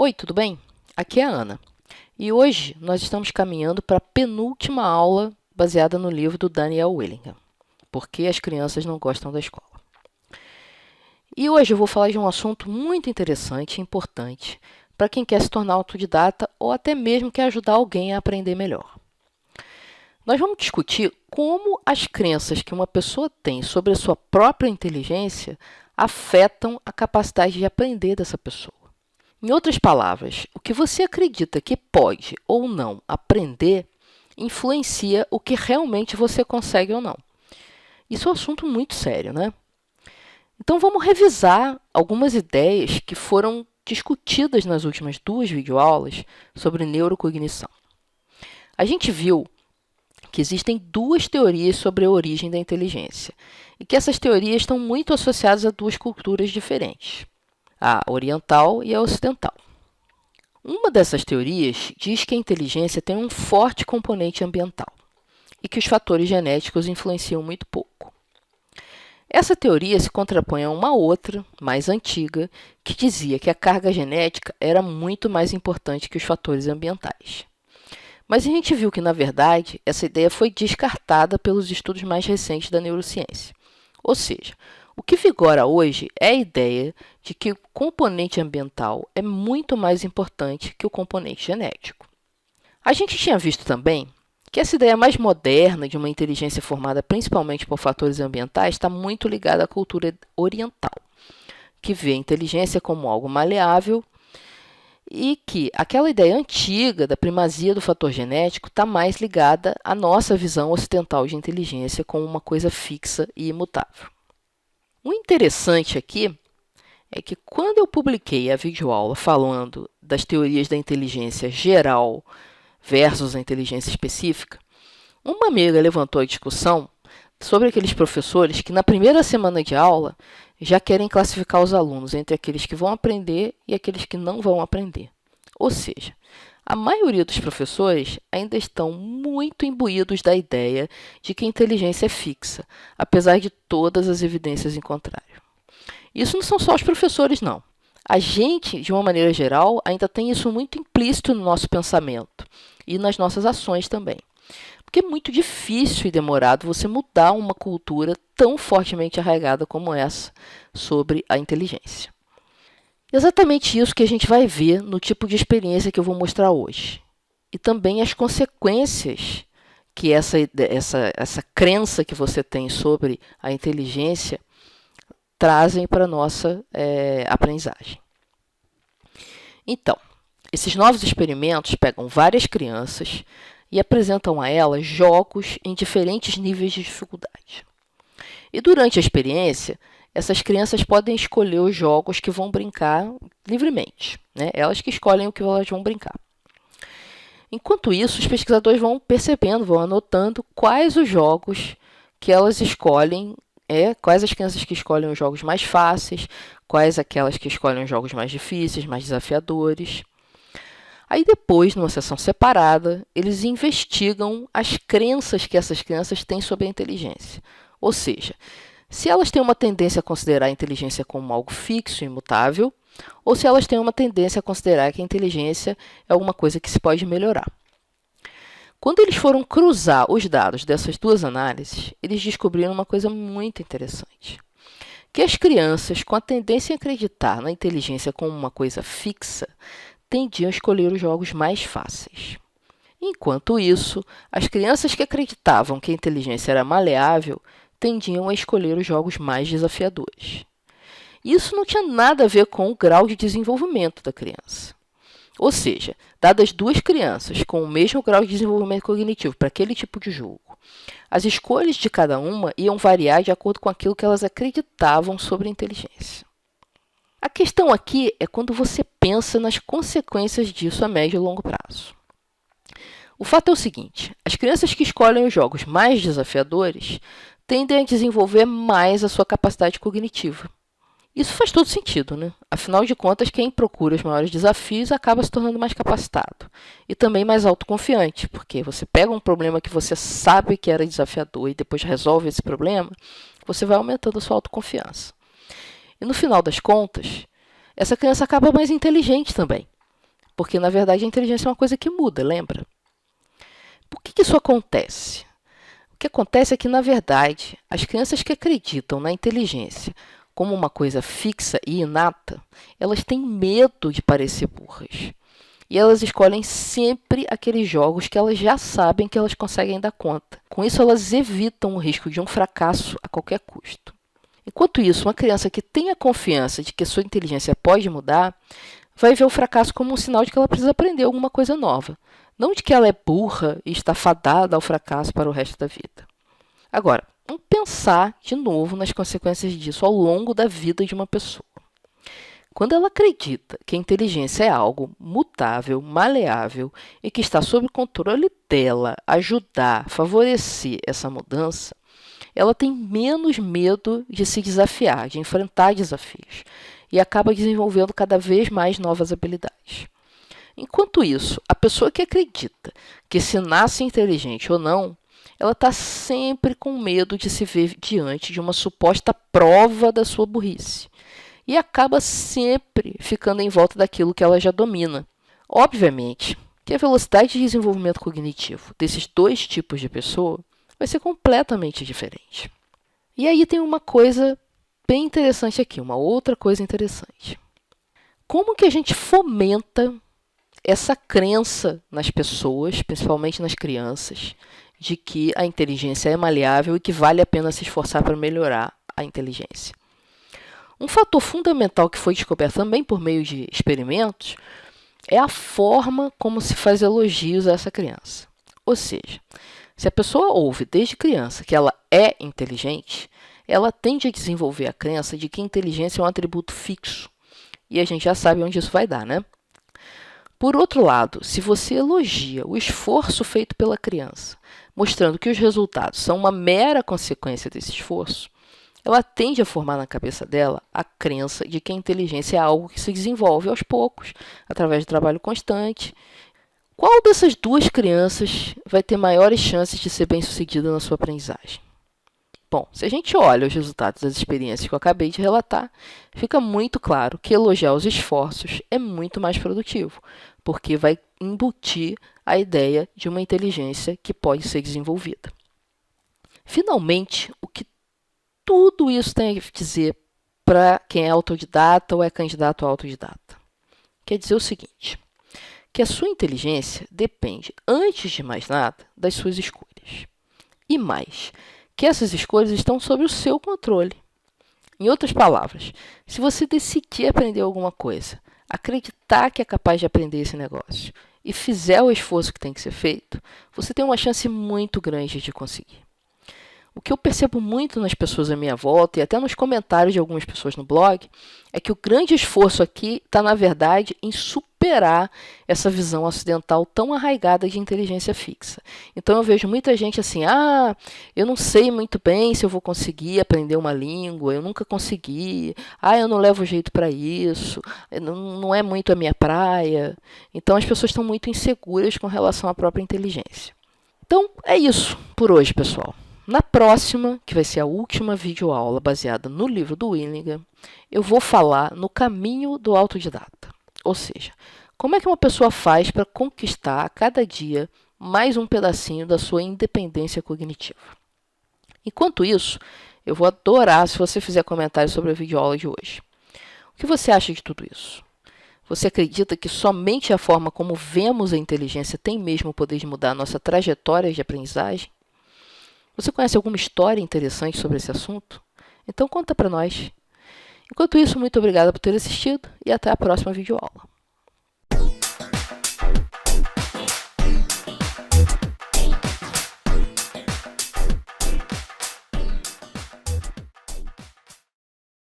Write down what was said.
Oi, tudo bem? Aqui é a Ana. E hoje nós estamos caminhando para a penúltima aula baseada no livro do Daniel Willingham, Por que as crianças não gostam da escola. E hoje eu vou falar de um assunto muito interessante e importante para quem quer se tornar autodidata ou até mesmo quer ajudar alguém a aprender melhor. Nós vamos discutir como as crenças que uma pessoa tem sobre a sua própria inteligência afetam a capacidade de aprender dessa pessoa. Em outras palavras, o que você acredita que pode ou não aprender influencia o que realmente você consegue ou não. Isso é um assunto muito sério, né? Então vamos revisar algumas ideias que foram discutidas nas últimas duas videoaulas sobre neurocognição. A gente viu que existem duas teorias sobre a origem da inteligência e que essas teorias estão muito associadas a duas culturas diferentes, a oriental e a ocidental. Uma dessas teorias diz que a inteligência tem um forte componente ambiental e que os fatores genéticos influenciam muito pouco. Essa teoria se contrapõe a uma outra, mais antiga, que dizia que a carga genética era muito mais importante que os fatores ambientais. Mas a gente viu que, na verdade, essa ideia foi descartada pelos estudos mais recentes da neurociência. Ou seja, o que vigora hoje é a ideia de que o componente ambiental é muito mais importante que o componente genético. A gente tinha visto também que essa ideia mais moderna de uma inteligência formada principalmente por fatores ambientais está muito ligada à cultura oriental, que vê a inteligência como algo maleável e que aquela ideia antiga da primazia do fator genético está mais ligada à nossa visão ocidental de inteligência como uma coisa fixa e imutável. O interessante aqui é que quando eu publiquei a videoaula falando das teorias da inteligência geral versus a inteligência específica, uma amiga levantou a discussão sobre aqueles professores que na primeira semana de aula já querem classificar os alunos entre aqueles que vão aprender e aqueles que não vão aprender. Ou seja, a maioria dos professores ainda estão muito imbuídos da ideia de que a inteligência é fixa, apesar de todas as evidências em contrário. Isso não são só os professores, não. A gente, de uma maneira geral, ainda tem isso muito implícito no nosso pensamento e nas nossas ações também. Porque é muito difícil e demorado você mudar uma cultura tão fortemente arraigada como essa sobre a inteligência. Exatamente isso que a gente vai ver no tipo de experiência que eu vou mostrar hoje. E também as consequências que essa crença que você tem sobre a inteligência trazem para a nossa aprendizagem. Então, esses novos experimentos pegam várias crianças e apresentam a elas jogos em diferentes níveis de dificuldade. E durante a experiência, essas crianças podem escolher os jogos que vão brincar livremente, né? Elas que escolhem o que elas vão brincar. Enquanto isso, os pesquisadores vão percebendo, vão anotando quais os jogos que elas escolhem, quais as crianças que escolhem os jogos mais fáceis, quais aquelas que escolhem os jogos mais difíceis, mais desafiadores. Aí depois, numa sessão separada, eles investigam as crenças que essas crianças têm sobre a inteligência. Ou seja, se elas têm uma tendência a considerar a inteligência como algo fixo e imutável, ou se elas têm uma tendência a considerar que a inteligência é alguma coisa que se pode melhorar. Quando eles foram cruzar os dados dessas duas análises, eles descobriram uma coisa muito interessante. Que as crianças com a tendência a acreditar na inteligência como uma coisa fixa tendiam a escolher os jogos mais fáceis. Enquanto isso, as crianças que acreditavam que a inteligência era maleável tendiam a escolher os jogos mais desafiadores. Isso não tinha nada a ver com o grau de desenvolvimento da criança. Ou seja, dadas duas crianças com o mesmo grau de desenvolvimento cognitivo para aquele tipo de jogo, as escolhas de cada uma iam variar de acordo com aquilo que elas acreditavam sobre a inteligência. A questão aqui é quando você pensa nas consequências disso a médio e longo prazo. O fato é o seguinte: as crianças que escolhem os jogos mais desafiadores tendem a desenvolver mais a sua capacidade cognitiva. Isso faz todo sentido, né? Afinal de contas, quem procura os maiores desafios acaba se tornando mais capacitado e também mais autoconfiante, porque você pega um problema que você sabe que era desafiador e depois resolve esse problema, você vai aumentando a sua autoconfiança. E no final das contas, essa criança acaba mais inteligente também, Porque, na verdade, a inteligência é uma coisa que muda, lembra? Por que isso acontece? O que acontece é que, na verdade, as crianças que acreditam na inteligência como uma coisa fixa e inata, elas têm medo de parecer burras. E elas escolhem sempre aqueles jogos que elas já sabem que elas conseguem dar conta. Com isso, elas evitam o risco de um fracasso a qualquer custo. Enquanto isso, uma criança que tem a confiança de que sua inteligência pode mudar, vai ver o fracasso como um sinal de que ela precisa aprender alguma coisa nova. Não de que ela é burra e está fadada ao fracasso para o resto da vida. Agora, vamos pensar de novo nas consequências disso ao longo da vida de uma pessoa. Quando ela acredita que a inteligência é algo mutável, maleável e que está sob o controle dela ajudar, favorecer essa mudança, ela tem menos medo de se desafiar, de enfrentar desafios, e acaba desenvolvendo cada vez mais novas habilidades. Enquanto isso, a pessoa que acredita que se nasce inteligente ou não, ela está sempre com medo de se ver diante de uma suposta prova da sua burrice. E acaba sempre ficando em volta daquilo que ela já domina. Obviamente que a velocidade de desenvolvimento cognitivo desses dois tipos de pessoa vai ser completamente diferente. E aí tem uma coisa bem interessante aqui, uma outra coisa interessante. Como que a gente fomenta essa crença nas pessoas, principalmente nas crianças, de que a inteligência é maleável e que vale a pena se esforçar para melhorar a inteligência? Um fator fundamental que foi descoberto também por meio de experimentos é a forma como se faz elogios a essa criança. Ou seja, se a pessoa ouve desde criança que ela é inteligente, ela tende a desenvolver a crença de que inteligência é um atributo fixo. E a gente já sabe onde isso vai dar, né? Por outro lado, se você elogia o esforço feito pela criança, mostrando que os resultados são uma mera consequência desse esforço, ela tende a formar na cabeça dela a crença de que a inteligência é algo que se desenvolve aos poucos, através do trabalho constante. Qual dessas duas crianças vai ter maiores chances de ser bem-sucedida na sua aprendizagem? Bom, se a gente olha os resultados das experiências que eu acabei de relatar, fica muito claro que elogiar os esforços é muito mais produtivo, porque vai embutir a ideia de uma inteligência que pode ser desenvolvida. Finalmente, o que tudo isso tem a dizer para quem é autodidata ou é candidato a autodidata? Quer dizer o seguinte, que a sua inteligência depende, antes de mais nada, das suas escolhas. E mais, que essas escolhas estão sob o seu controle. Em outras palavras, se você decidir aprender alguma coisa, acreditar que é capaz de aprender esse negócio e fizer o esforço que tem que ser feito, você tem uma chance muito grande de conseguir. O que eu percebo muito nas pessoas à minha volta e até nos comentários de algumas pessoas no blog é que o grande esforço aqui está, na verdade, em superar essa visão ocidental tão arraigada de inteligência fixa. Então eu vejo muita gente assim, eu não sei muito bem se eu vou conseguir aprender uma língua, eu nunca consegui, eu não levo jeito para isso, não é muito a minha praia. Então as pessoas estão muito inseguras com relação à própria inteligência. Então é isso por hoje, pessoal. Na próxima, que vai ser a última videoaula baseada no livro do Willingham, eu vou falar no caminho do autodidata. Ou seja, como é que uma pessoa faz para conquistar a cada dia mais um pedacinho da sua independência cognitiva. Enquanto isso, eu vou adorar se você fizer comentários sobre a videoaula de hoje. O que você acha de tudo isso? Você acredita que somente a forma como vemos a inteligência tem mesmo o poder de mudar a nossa trajetória de aprendizagem? Você conhece alguma história interessante sobre esse assunto? Então conta para nós. Enquanto isso, muito obrigada por ter assistido e até a próxima videoaula.